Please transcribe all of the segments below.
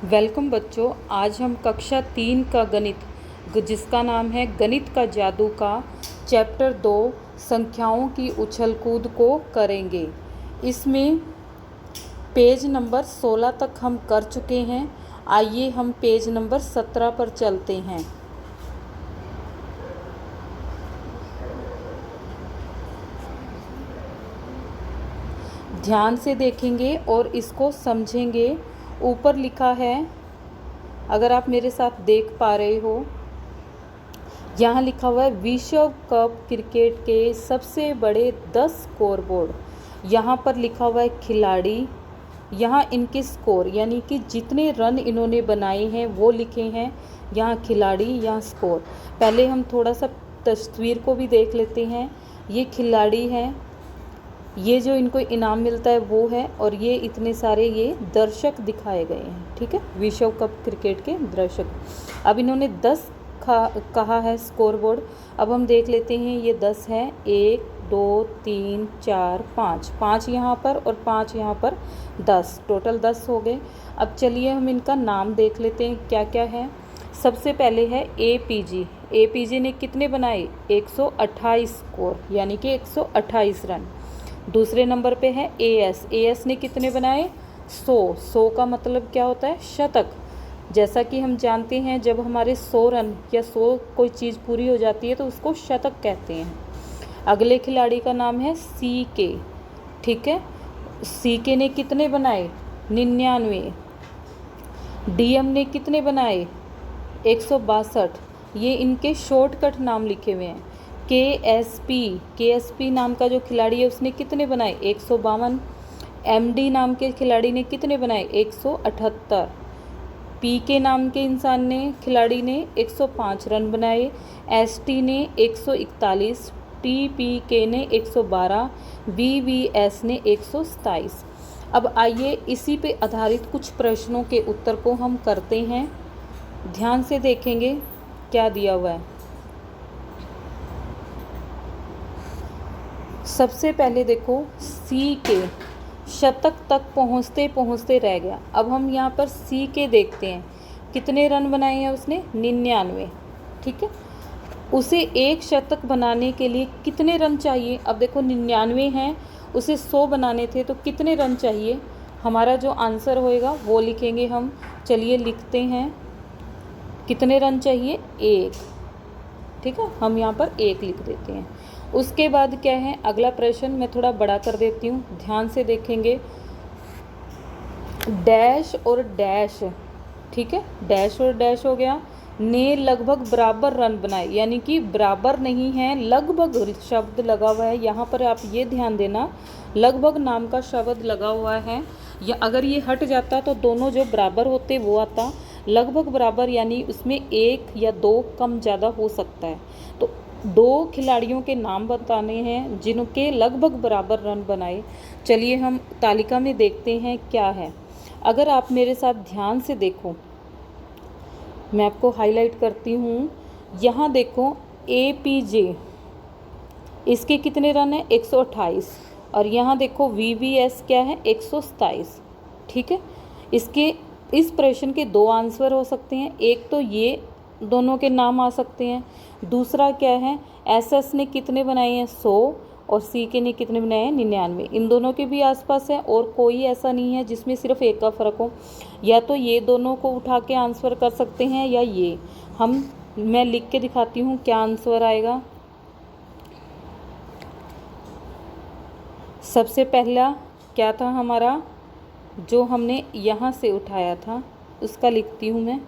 Welcome बच्चों। आज हम कक्षा 3 का गणित जिसका नाम है गणित का जादू का चैप्टर 2 संख्याओं की उछल कूद को करेंगे। इसमें पेज नंबर 16 तक हम कर चुके हैं। आइए हम पेज नंबर 17 पर चलते हैं। ध्यान से देखेंगे और इसको समझेंगे। ऊपर लिखा है, अगर आप मेरे साथ देख पा रहे हो, यहाँ लिखा हुआ है विश्व कप क्रिकेट के सबसे बड़े 10 स्कोर बोर्ड। यहाँ पर लिखा हुआ है खिलाड़ी, यहाँ इनके स्कोर यानी कि जितने रन इन्होंने बनाए हैं वो लिखे हैं। यहाँ खिलाड़ी, यहाँ स्कोर। पहले हम थोड़ा सा तस्वीर को भी देख लेते हैं। ये खिलाड़ी हैं, ये जो इनको इनाम मिलता है वो है, और ये इतने सारे ये दर्शक दिखाए गए हैं। ठीक है, विश्व कप क्रिकेट के दर्शक। अब इन्होंने 10 कहा है स्कोर बोर्ड। अब हम देख लेते हैं, ये 10 है। 1 2 3 4 5, 5 यहाँ पर और 5 यहाँ पर, 10 टोटल 10 हो गए। अब चलिए हम इनका नाम देख लेते हैं क्या क्या है। सबसे पहले है APG। APG ने कितने बनाए? 128 स्कोर यानी कि 128 रन। दूसरे नंबर पे है AS ने कितने बनाए? 100 का मतलब क्या होता है? शतक। जैसा कि हम जानते हैं, जब हमारे 100 रन या 100 कोई चीज़ पूरी हो जाती है तो उसको शतक कहते हैं। अगले खिलाड़ी का नाम है CK। ठीक है, CK ने कितने बनाए? 99। DM ने कितने बनाए? 162। ये इनके शॉर्टकट नाम लिखे हुए हैं। KSP नाम का जो खिलाड़ी है उसने कितने बनाए? 152। MD नाम के खिलाड़ी ने कितने बनाए? 178। PK नाम के इंसान ने, खिलाड़ी ने 105 रन बनाए। ST ने 141, TPK ने 112, VVS ने 127। अब आइए इसी पे आधारित कुछ प्रश्नों के उत्तर को हम करते हैं। ध्यान से देखेंगे क्या दिया हुआ है। सबसे पहले देखो, CK शतक तक पहुँचते पहुँचते रह गया। अब हम यहाँ पर CK देखते हैं, कितने रन बनाए हैं उसने? 99। ठीक है, उसे एक शतक बनाने के लिए कितने रन चाहिए? अब देखो 99 हैं, उसे 100 बनाने थे तो कितने रन चाहिए? हमारा जो आंसर होएगा वो लिखेंगे हम। चलिए लिखते हैं, कितने रन चाहिए? 1। ठीक है, हम यहाँ पर 1 लिख देते हैं। उसके बाद क्या है अगला प्रश्न, मैं थोड़ा बड़ा कर देती हूँ, ध्यान से देखेंगे। डैश और डैश, ठीक है, डैश और डैश हो गया, ने लगभग बराबर रन बनाए, यानी कि बराबर नहीं है, लगभग शब्द लगा हुआ है। यहाँ पर आप ये ध्यान देना, लगभग नाम का शब्द लगा हुआ है। या अगर ये हट जाता तो दोनों जो बराबर होते वो आता। लगभग बराबर यानी उसमें 1 या 2 कम ज़्यादा हो सकता है। तो 2 खिलाड़ियों के नाम बताने हैं जिनके लगभग बराबर रन बनाए। चलिए हम तालिका में देखते हैं क्या है। अगर आप मेरे साथ ध्यान से देखो, मैं आपको हाईलाइट करती हूँ। यहाँ देखो APJ, इसके कितने रन हैं? 128। और यहाँ देखो VVS क्या है? 127। ठीक है, इसके इस प्रश्न के 2 आंसर हो सकते हैं। एक तो ये दोनों के नाम आ सकते हैं, दूसरा क्या है, SS ने कितने बनाए हैं? 100, और CK ने कितने बनाए हैं? 99। इन दोनों के भी आसपास है, और कोई ऐसा नहीं है जिसमें सिर्फ एक का फ़र्क हो। या तो ये दोनों को उठा के आंसर कर सकते हैं, या ये। मैं लिख के दिखाती हूँ क्या आंसर आएगा। सबसे पहला क्या था हमारा, जो हमने यहाँ से उठाया था उसका लिखती हूँ मैं,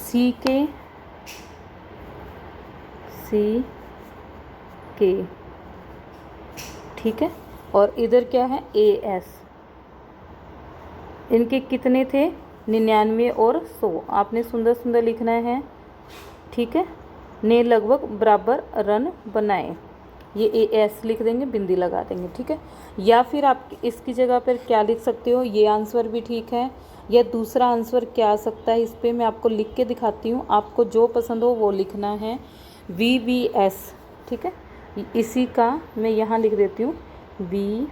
CK। ठीक है, और इधर क्या है? AS। इनके कितने थे? 99 और 100। आपने सुंदर सुंदर लिखना है। ठीक है, ने लगभग बराबर रन बनाए, ये AS लिख देंगे, बिंदी लगा देंगे। ठीक है, या फिर आप इसकी जगह पर क्या लिख सकते हो, ये आंसर भी ठीक है। या दूसरा आंसर क्या आ सकता है, इस पर मैं आपको लिख के दिखाती हूँ, आपको जो पसंद हो वो लिखना है, VVS। ठीक है, इसी का मैं यहाँ लिख देती हूँ, VVS।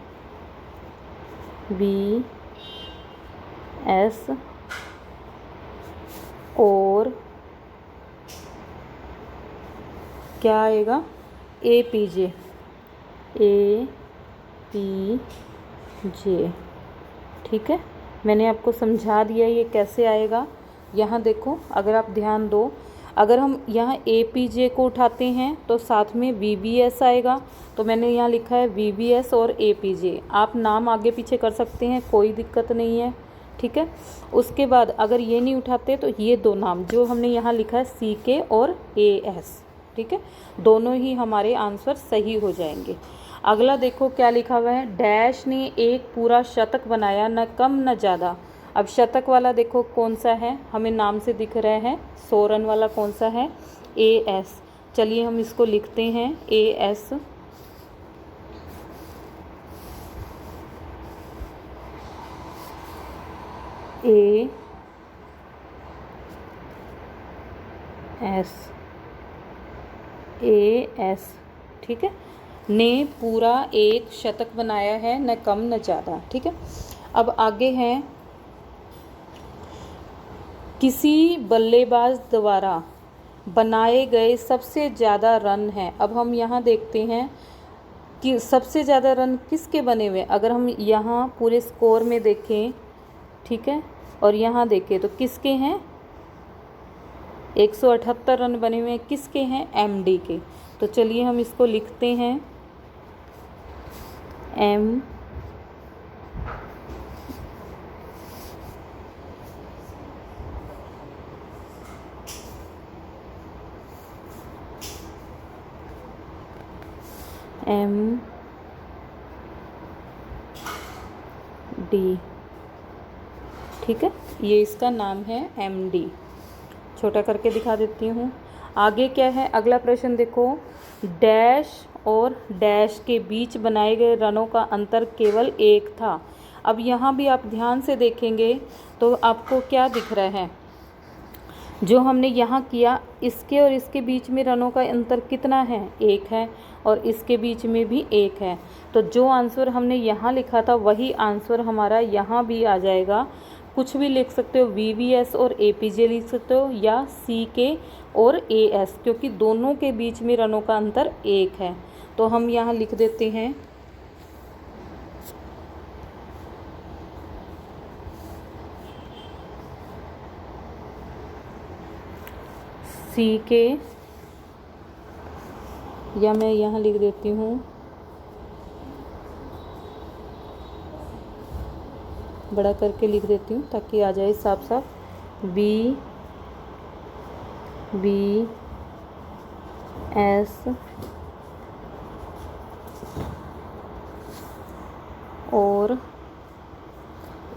एस और क्या आएगा, APJ, APJ। ठीक है, मैंने आपको समझा दिया ये कैसे आएगा। यहाँ देखो, अगर आप ध्यान दो, अगर हम यहाँ APJ को उठाते हैं तो साथ में VBS आएगा, तो मैंने यहाँ लिखा है VBS और APJ। आप नाम आगे पीछे कर सकते हैं, कोई दिक्कत नहीं है। ठीक है, उसके बाद अगर ये नहीं उठाते तो ये दो नाम जो हमने यहाँ लिखा है CK और AS, ठीक है, दोनों ही हमारे आंसर सही हो जाएंगे। अगला देखो क्या लिखा हुआ है, डैश ने एक पूरा शतक बनाया, न कम न ज़्यादा। अब शतक वाला देखो कौन सा है, हमें नाम से दिख रहा है, 100 रन वाला कौन सा है, AS। चलिए हम इसको लिखते हैं AS। AS, ठीक है, ने पूरा एक शतक बनाया है, न कम न ज़्यादा। ठीक है, अब आगे है, किसी बल्लेबाज द्वारा बनाए गए सबसे ज़्यादा रन हैं। अब हम यहाँ देखते हैं कि सबसे ज़्यादा रन किसके बने हुए। अगर हम यहाँ पूरे स्कोर में देखें, ठीक है, और यहाँ देखें तो किसके हैं, 178 रन बने हुए हैं, किसके हैं, MD के। तो चलिए हम इसको लिखते हैं MD, ठीक है, ये इसका नाम है MD। छोटा करके दिखा देती हूँ। आगे क्या है, अगला प्रश्न देखो, डैश और डैश के बीच बनाए गए रनों का अंतर केवल 1 था। अब यहाँ भी आप ध्यान से देखेंगे तो आपको क्या दिख रहा है, जो हमने यहाँ किया, इसके और इसके बीच में रनों का अंतर कितना है, 1 है, और इसके बीच में भी 1 है। तो जो आंसर हमने यहाँ लिखा था वही आंसर हमारा यहाँ भी आ जाएगा। कुछ भी लिख सकते हो, VBS और APJ लिख सकते हो, या CK और AS, क्योंकि दोनों के बीच में रनों का अंतर 1 है। तो हम यहाँ लिख देते हैं CK, या मैं यहाँ लिख देती हूँ बड़ा करके लिख देती हूँ ताकि आ जाए साफ साफ, VBS और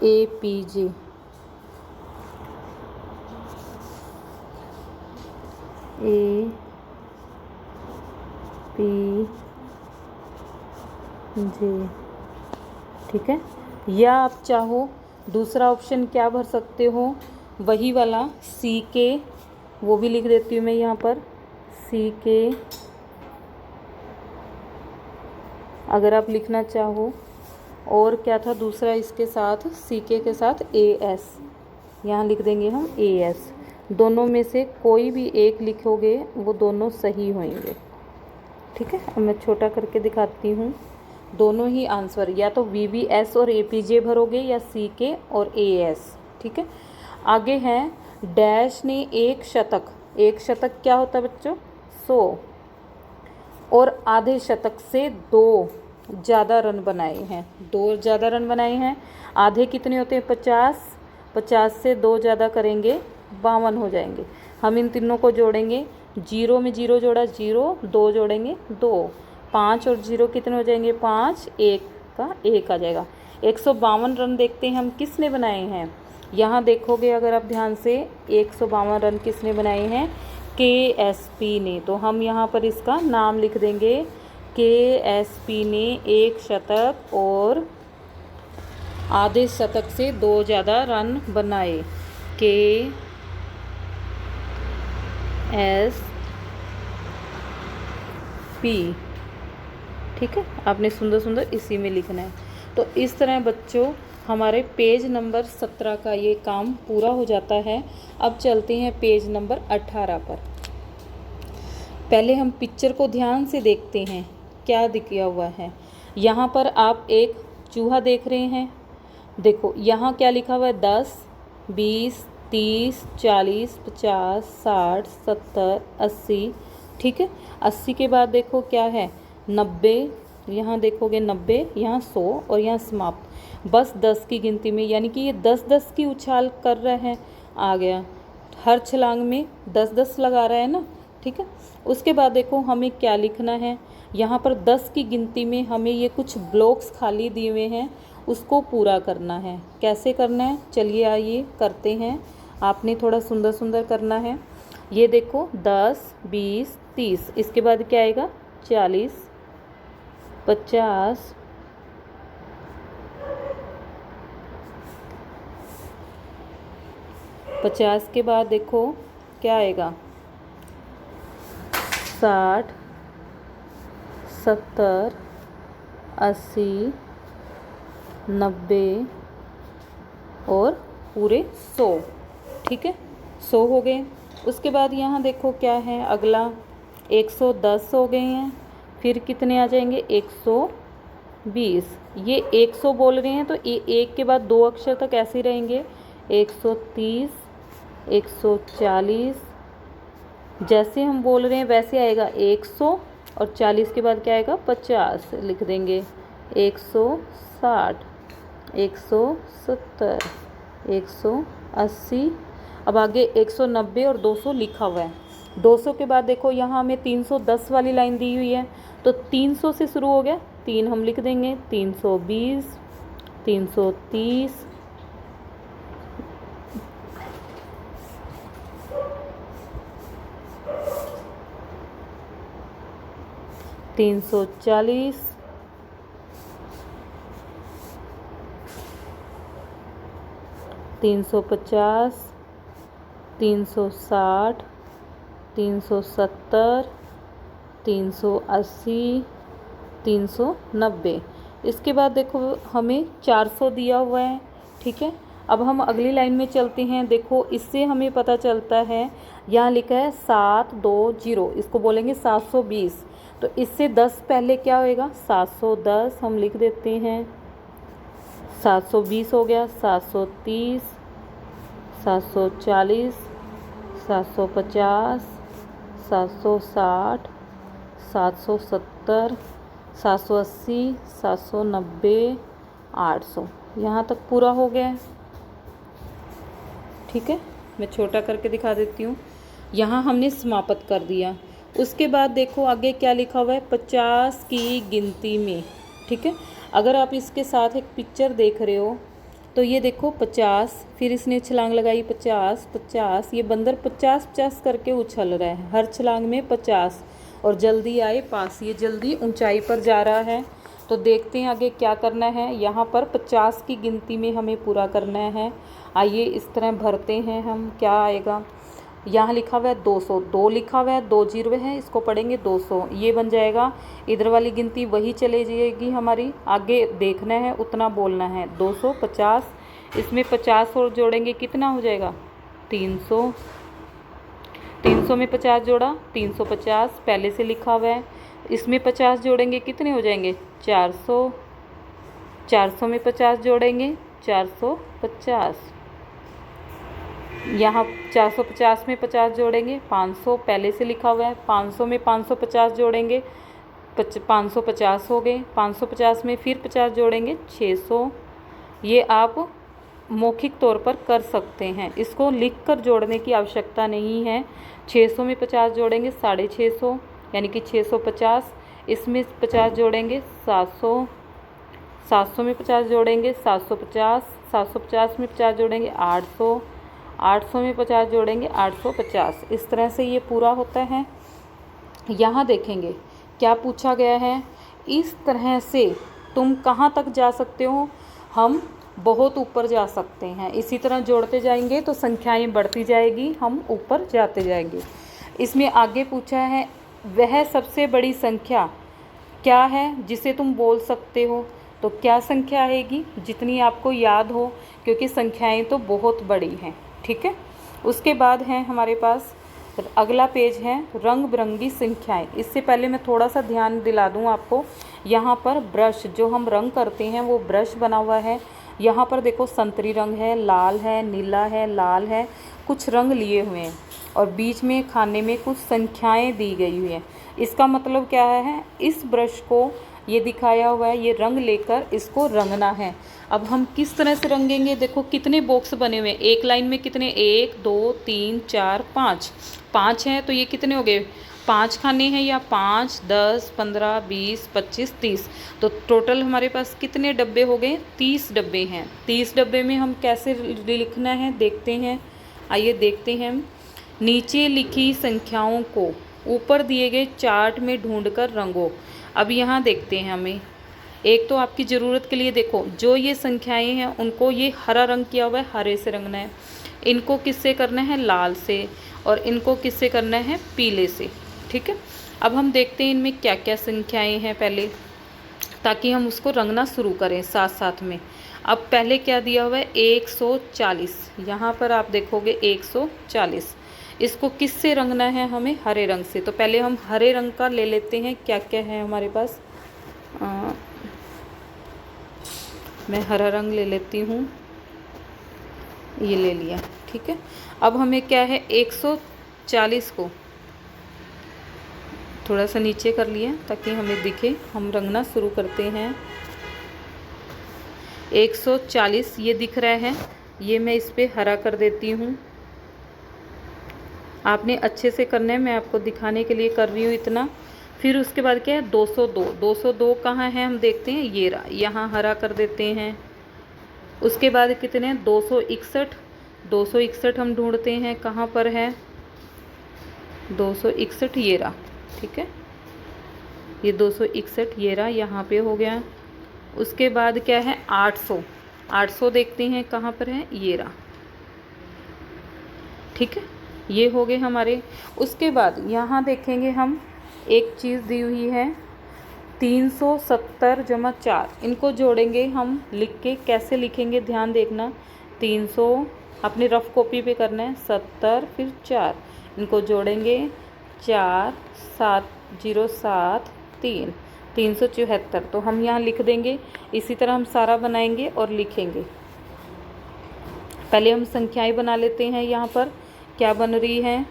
APJ। ठीक है, या आप चाहो दूसरा ऑप्शन क्या भर सकते हो, वही वाला CK, वो भी लिख देती हूँ मैं यहाँ पर CK, अगर आप लिखना चाहो। और क्या था दूसरा इसके साथ, CK के साथ AS, यहाँ लिख देंगे हम AS। दोनों में से कोई भी एक लिखोगे वो दोनों सही होंगे। ठीक है, अब मैं छोटा करके दिखाती हूँ। दोनों ही आंसर या तो VBS और APJ भरोगे या CK और AS। ठीक है, आगे है, डैश ने एक शतक क्या होता है बच्चों, 100 और आधे शतक से 2 ज़्यादा रन बनाए हैं, 2 ज़्यादा रन बनाए हैं। आधे कितने होते हैं, 50 से 2 ज़्यादा करेंगे 52 हो जाएंगे। हम इन तीनों को जोड़ेंगे, 0 में 0 जोड़ा 0, 2 जोड़ेंगे 2, 5 और 0 कितने हो जाएंगे, 5, 1 का 1 आ जाएगा। 152 रन देखते हैं हम किसने बनाए हैं। यहाँ देखोगे अगर आप ध्यान से, 152 रन किसने बनाए हैं, KSP ने। तो हम यहाँ पर इसका नाम लिख देंगे, KSP ने एक शतक और आधे शतक से 2 ज़्यादा रन बनाए, KSP। ठीक है, आपने सुंदर सुंदर इसी में लिखना है। तो इस तरह बच्चों हमारे पेज नंबर 17 का ये काम पूरा हो जाता है। अब चलते हैं पेज नंबर 18 पर। पहले हम पिक्चर को ध्यान से देखते हैं क्या दिया हुआ है। यहाँ पर आप एक चूहा देख रहे हैं। देखो यहाँ क्या लिखा हुआ है, 10, 20, 30, 40, 50, 60, 70, 80। ठीक है, 80 के बाद देखो क्या है, 90। यहाँ देखोगे 90, यहाँ 100 और यहाँ समाप्त। बस 10 की गिनती में, यानी कि ये 10-10 की उछाल कर रहा है। आ गया, हर छलांग में 10-10 लगा रहा है ना। ठीक है, उसके बाद देखो हमें क्या लिखना है। यहाँ पर 10 की गिनती में हमें ये कुछ ब्लॉक्स खाली दिए हुए हैं, उसको पूरा करना है। कैसे करना है, चलिए आइए करते हैं। आपने थोड़ा सुंदर सुंदर करना है। ये देखो 10, 20, 30, इसके बाद क्या आएगा, 40, 50, 50 के बाद देखो क्या आएगा, 60, 70, 80, 90 और पूरे 100। ठीक है, 100 हो गए। उसके बाद यहाँ देखो क्या है अगला, 110 हो गए हैं। फिर कितने आ जाएंगे, 120। ये 100 बोल रहे हैं तो ये एक के बाद 2 अक्षर तक ऐसे ही रहेंगे। 130, 140, जैसे हम बोल रहे हैं वैसे आएगा 100 और 40 के बाद क्या आएगा, 50 लिख देंगे। 160, 170, 180। अब आगे 190 और 200 लिखा हुआ है। 200 के बाद देखो यहाँ हमें 310 वाली लाइन दी हुई है, तो 300 से शुरू हो गया, 3 हम लिख देंगे। 320, 330, 340, 350, 360, 370, 380, 390। इसके बाद देखो हमें 400 दिया हुआ है। ठीक है, अब हम अगली लाइन में चलते हैं। देखो इससे हमें पता चलता है, यहाँ लिखा है 720, इसको बोलेंगे 720। तो इससे 10 पहले क्या होएगा, 710 हम लिख देते हैं। 720 हो गया, 730, 740, 750, 760, 770, 780, 790, 800। यहाँ तक पूरा हो गया है। ठीक है, मैं छोटा करके दिखा देती हूँ। यहाँ हमने समाप्त कर दिया। उसके बाद देखो आगे क्या लिखा हुआ है, 50 की गिनती में। ठीक है, अगर आप इसके साथ एक पिक्चर देख रहे हो तो ये देखो 50, फिर इसने छलांग लगाई 50, 50, ये बंदर 50-50 करके उछल रहा है, हर छलांग में 50। और जल्दी आए पास, ये जल्दी ऊंचाई पर जा रहा है। तो देखते हैं आगे क्या करना है। यहाँ पर 50 की गिनती में हमें पूरा करना है। आइए इस तरह भरते हैं हम, क्या आएगा। यहाँ लिखा हुआ है 200, 2 लिखा हुआ है, 2 जीरो है, इसको पढ़ेंगे 200, ये बन जाएगा। इधर वाली गिनती वही चले जाएगी हमारी, आगे देखना है उतना बोलना है। 250, इसमें 50 और जोड़ेंगे कितना हो जाएगा, 300। 300 में 50 जोड़ा, 350 पहले से लिखा हुआ है। इसमें 50 जोड़ेंगे कितने हो जाएंगे, 400। 400 में 50 जोड़ेंगे, 450। यहाँ 450 में 50 जोड़ेंगे, 500 पहले से लिखा हुआ है। 500 में 550 जोड़ेंगे, 550 हो गए। 550 में फिर 50 जोड़ेंगे, 600। ये आप मौखिक तौर पर कर सकते हैं, इसको लिखकर जोड़ने की आवश्यकता नहीं है। 600 में 50 जोड़ेंगे, 650, यानी कि 650। इसमें 50 जोड़ेंगे, 700। 700 में 50 जोड़ेंगे, 750। 750 में 50 जोड़ेंगे, 800। 800 में 50 जोड़ेंगे, 850। इस तरह से ये पूरा होता है। यहाँ देखेंगे क्या पूछा गया है, इस तरह से तुम कहाँ तक जा सकते हो, हम बहुत ऊपर जा सकते हैं। इसी तरह जोड़ते जाएंगे तो संख्याएं बढ़ती जाएगी, हम ऊपर जाते जाएंगे। इसमें आगे पूछा है, वह सबसे बड़ी संख्या क्या है जिसे तुम बोल सकते हो। तो क्या संख्या आएगी, जितनी आपको याद हो, क्योंकि संख्याएं तो बहुत बड़ी हैं। ठीक है, उसके बाद है हमारे पास अगला पेज है रंग बिरंगी संख्याएं। इससे पहले मैं थोड़ा सा ध्यान दिला दूं आपको, यहाँ पर ब्रश जो हम रंग करते हैं वो ब्रश बना हुआ है। यहाँ पर देखो संतरी रंग है, लाल है, नीला है, लाल है, कुछ रंग लिए हुए हैं और बीच में खाने में कुछ संख्याएं दी गई हुई हैं। इसका मतलब क्या है, इस ब्रश को ये दिखाया हुआ है, ये रंग लेकर इसको रंगना है। अब हम किस तरह से रंगेंगे, देखो कितने बॉक्स बने हुए हैं एक लाइन में, कितने 1 2 3 4 5 5 हैं, तो ये कितने हो गए 5 खाने हैं, या 5 10 15 20 25 30, तो टोटल हमारे पास कितने डब्बे हो गए 30 डब्बे हैं। 30 डब्बे में हम कैसे लिखना है देखते हैं, आइए देखते हैं। नीचे लिखी संख्याओं को ऊपर दिए गए चार्ट में ढूंढकर रंगो। अब यहाँ देखते हैं, हमें एक तो आपकी ज़रूरत के लिए देखो, जो ये संख्याएं हैं उनको ये हरा रंग किया हुआ है, हरे से रंगना है। इनको किससे करना है, लाल से, और इनको किससे करना है, पीले से। ठीक है, अब हम देखते हैं इनमें क्या क्या संख्याएं हैं पहले, ताकि हम उसको रंगना शुरू करें साथ साथ में। अब पहले क्या दिया हुआ है 140, यहाँ पर आप देखोगे 140, इसको किससे रंगना है, हमें हरे रंग से। तो पहले हम हरे रंग का ले लेते हैं, क्या क्या है हमारे पास। मैं हरा रंग ले लेती हूँ, ये ले लिया। ठीक है, अब हमें क्या है 140 को थोड़ा सा नीचे कर लिया ताकि हमें दिखे, हम रंगना शुरू करते हैं। 140 ये दिख रहा है, ये मैं इस पे हरा कर देती हूँ। आपने अच्छे से करना है, मैं आपको दिखाने के लिए कर रही हूँ इतना। फिर उसके बाद क्या है 202, 202 कहाँ है हम देखते हैं, ये रहा, यहाँ हरा कर देते हैं। उसके बाद कितने 261, 261 हम ढूंढते हैं कहाँ पर है, 261 ये रहा। ठीक है, ये 261 ये रहा, यहाँ पे हो गया। उसके बाद क्या है 800, 800 देखते हैं कहाँ पर है, ये रहा। ठीक है, ये हो गए हमारे। उसके बाद यहाँ देखेंगे हम एक चीज़ दी हुई है 370 जमा 4, इनको जोड़ेंगे हम लिख के। कैसे लिखेंगे ध्यान देखना, 300 अपनी रफ कॉपी पे करना है, 70 फिर 4, इनको जोड़ेंगे 4 7 0 7 3, 374। तो हम यहाँ लिख देंगे, इसी तरह हम सारा बनाएंगे और लिखेंगे। पहले हम संख्याएं बना लेते हैं। यहाँ पर क्या बन रही है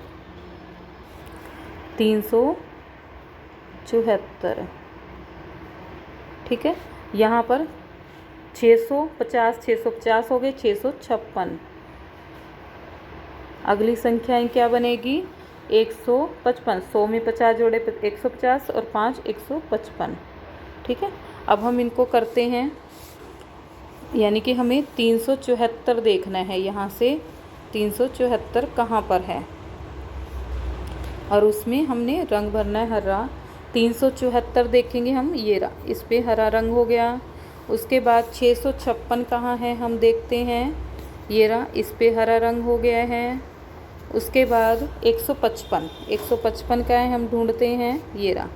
374। ठीक है, यहाँ पर 650, 650 हो गए, 656। अगली संख्याएं क्या बनेगी 155, 100 में 50 जोड़े 150 और 5 155। ठीक है, अब हम इनको करते हैं, यानी कि हमें 374 देखना है, यहाँ से 374 कहाँ पर है, और उसमें हमने रंग भरना है हरा। 374 देखेंगे हम, ये रहा, इस पे हरा रंग हो गया। उसके बाद 656 कहाँ है हम देखते हैं, ये रहा, इस पे हरा रंग हो गया है। उसके बाद 155, 155 का है हम ढूंढते हैं, ये रहा,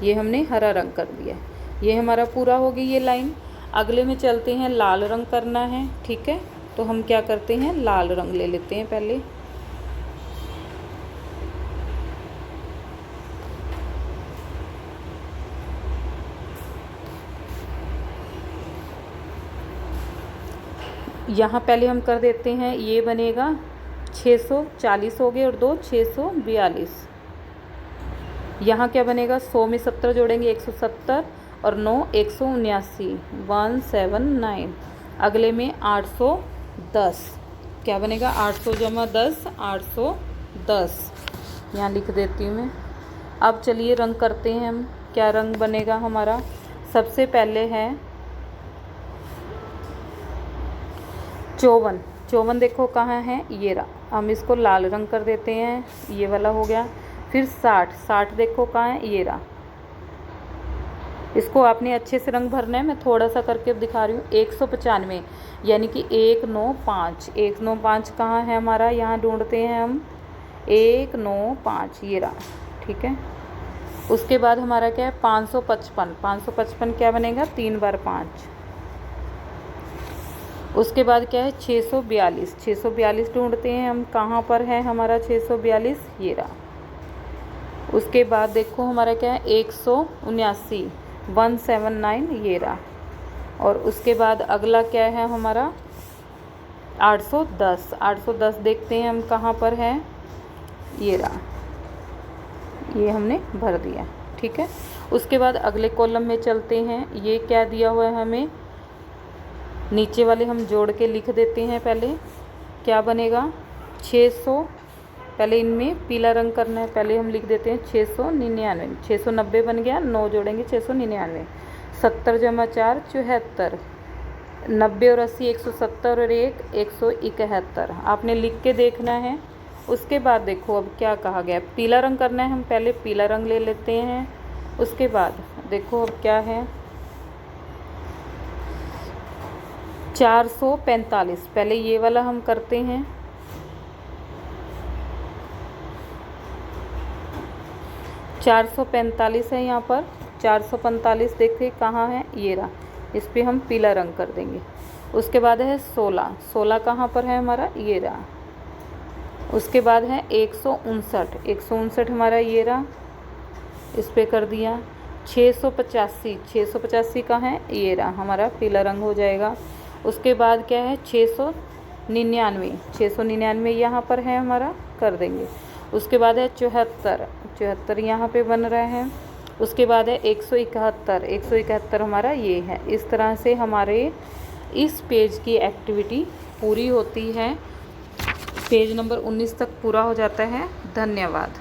ये हमने हरा रंग कर दिया। ये हमारा पूरा हो गई ये लाइन। अगले में चलते हैं, लाल रंग करना है। ठीक है, तो हम क्या करते हैं, लाल रंग ले लेते हैं पहले। यहाँ पहले हम कर देते हैं, ये बनेगा 640 हो गए और 2 642। यहाँ क्या बनेगा 100 में 70 जोड़ेंगे 170 और 9 179, 179। अगले में 810, क्या बनेगा 800 जमा 10, 810। यहाँ लिख देती हूँ मैं। अब चलिए रंग करते हैं हम, क्या रंग बनेगा हमारा। सबसे पहले है 54, 54 देखो कहाँ है, ये रहा, हम इसको लाल रंग कर देते हैं, ये वाला हो गया। फिर 60, 60 देखो कहाँ है, ये रहा, इसको आपने अच्छे से रंग भरना है, मैं थोड़ा सा करके दिखा रही हूँ। 195 यानी कि 195, 195 कहाँ है हमारा, यहाँ ढूंढते हैं हम 195, ये रहा। ठीक है, उसके बाद हमारा क्या है 555, 555 क्या बनेगा 3 बार 5। उसके बाद क्या है 642, 642 ढूंढते हैं हम, कहाँ पर है हमारा 642, ये रहा। उसके बाद देखो हमारा क्या है 179, 179 ये रहा। और उसके बाद अगला क्या है हमारा 810, 810 देखते हैं हम कहाँ पर है, ये रहा, ये हमने भर दिया, ठीक है। उसके बाद अगले कॉलम में चलते हैं, ये क्या दिया हुआ है हमें, नीचे वाले हम जोड़ के लिख देते हैं। पहले क्या बनेगा 600, पहले इनमें पीला रंग करना है, पहले हम लिख देते हैं 699, 690 बन गया, 9 जोड़ेंगे 699, 70 जमा 4 74, 90 और 80 170 और 1 171, आपने लिख के देखना है। उसके बाद देखो अब क्या कहा गया, पीला रंग करना है, हम पहले पीला रंग ले लेते हैं। उसके बाद देखो अब क्या है 445, पहले ये वाला हम करते हैं, $445 है यहाँ पर, 445 देखिए कहाँ है, ये रहा, इस पर हम पीला रंग कर देंगे। उसके बाद है 16, 16 कहाँ पर है हमारा, ये रहा। उसके बाद है 159, 159 हमारा ये रहा, इस पर कर दिया। 685, 685 का है, ये रहा हमारा, पीला रंग हो जाएगा। उसके बाद क्या है 699, 699 यहाँ पर है हमारा, कर देंगे। उसके बाद है 74, 74 यहाँ पे बन रहा है। उसके बाद है 171, 171 हमारा ये है। इस तरह से हमारे इस पेज की एक्टिविटी पूरी होती है, पेज नंबर 19 तक पूरा हो जाता है। धन्यवाद।